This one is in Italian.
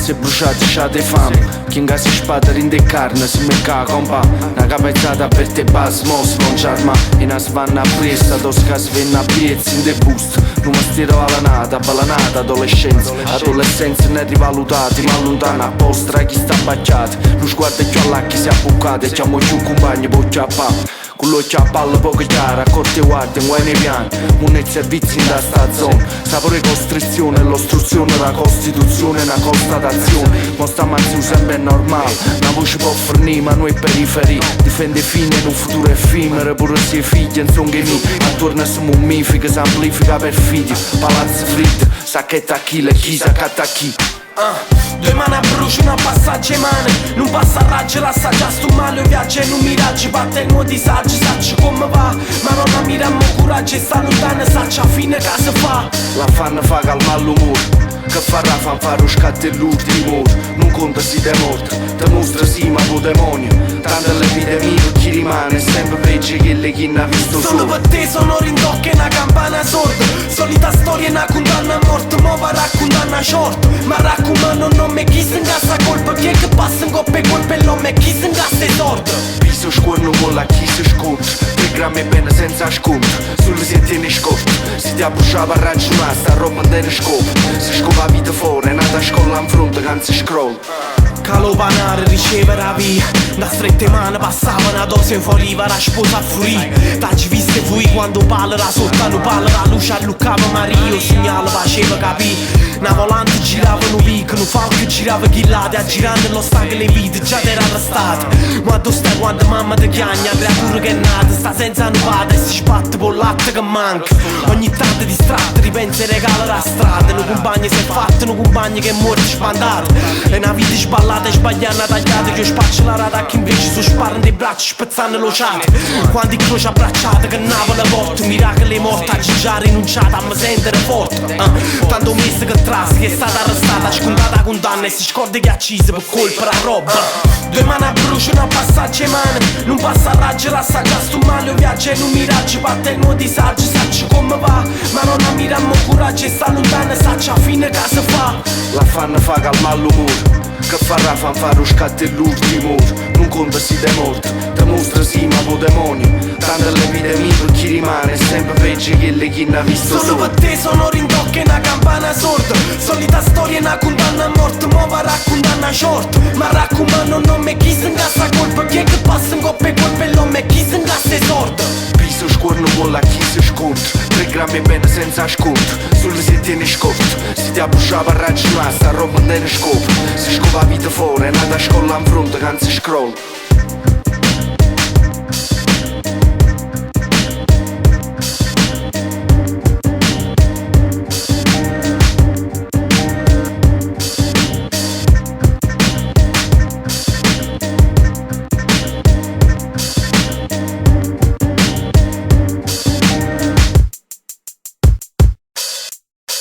si è bruciato sciate fame. Chi in casa spada rinde carne si mecca compa. Una capezzata per te basmos non c'arma. E una svanna presa tosca svenna piezzi in de boost. Non mi stiro alla nata, balanata adolescenza. Adolescenza ne rivalutati, ma lontana apposta chi sta bacciati. Lo sguardo è più all'acchi si è buccato e chiamo più compagni poi chiappa. Con l'occhio a palla poco chiara, corte guardie, guai nei piani. Un servizi in da sta zona. Sapore costrizione, l'ostruzione della Costituzione è una constatazione. Ma sta manzio sempre è normale. Una voce può fornire ma noi periferi. Difende fine in un futuro effimero. Pure se figli non sono che mi. Attorno si mummifica, si amplifica per figli. Palazzo fritto, sacchetta a chi, le chi saccatta a chi. Due mani a brucio, una passaggio in mano. Non passa a raggio, l'assaggia sto male. Un viaggio in un miraggio, batte in un disagio. Saccio come va, ma non ammiriamo coraggio. E sta lontana, saccia a fine che si fa. La fanno fa calmare l'umore. Che farà fanfare scatto e l'ultimo. Non conta si te morto. Te mostra sì ma po' demonio. Tanto l'epidemia per chi rimane. Sempre peggio che le chi ne ha visto solo. Solo per te sono rindocche e una campana sorda. Solita storia e una condanna a morte. Mo va raccontando a short. Ma raccomando non me chi se ingassa colpa. Chi è che passa in coppe colpe e l'uomo e chi se ingassa e sorda. Piso scorno con la chi si scontra. 3 grammi bene senza sconto. Sulle si tiene scorto. Si ti abbusciava a ragionare. Sta roba non tiene scopo. Si scopa la vita fuori. È nata a scuola in fronte che non si scrolla. Calopanare riceve la via. Da strette mani passava una dose in foriva. La sposa a fuori. T'hai viste fui quando parla sotto. Non parla la luce alluccava Mario. Segnale faceva capì. Una volante girava un picco. Un falco girava chillate. A girare nello stanco le vite già t'era arrestata. Ma tu stai quando mamma ti chiagna. Creatura che è nata sta senza nuvata. E si sbatte per latte che manca. Ogni tanto distratto ripensa e regala la strada. Un compagno si è fatto. Un compagno che muore spandato. E una vita sballata e sbagliata tagliata. Che io spaccio la rata che invece su sparano dei bracci spezzando lo chat. Quando il croce abbracciata che Napoli porta. Miracolo è morta, a già rinunciata a me sentire forte. Tanto messa che traschi è stata arrestata. Scontata condanna e si scorda che ha accise per colpa la roba. Due mani a brucio, una passaggio in mano. Non passa a raggio, l'assaggia sto male. Un viaggio in un miraggio, batte in un disagio. Sacci come va, ma non ammiriamo coraggio. E sta lontana, saccia a fine che si fa. La fanno fa calmare l'umore. Che farà fanfare lo scatto e l'ultimo. Non conta si te morto. Te mostra sì ma po' demonio. Tanto l'epidemia per chi rimane. È sempre peggio che le chi ne ha visto solo. Per te sono rindocche e una campana sorda. Solita storia e una condanna a morte. Mo va raccontando a short. Ma raccomando non me chi se ingassa colpa. Chi è che passa in coppe colpe e l'uomo e chi se ingassa e sorda. Piso scorno con la chi si scontra. 3 grammi bene senza sconto. Sulle si tiene scorto. Si ti abbusciava a ragionare. Sta roba non tiene scopo. Si scopa la vita fuori. È nata a scuola in fronte che non si scrolla.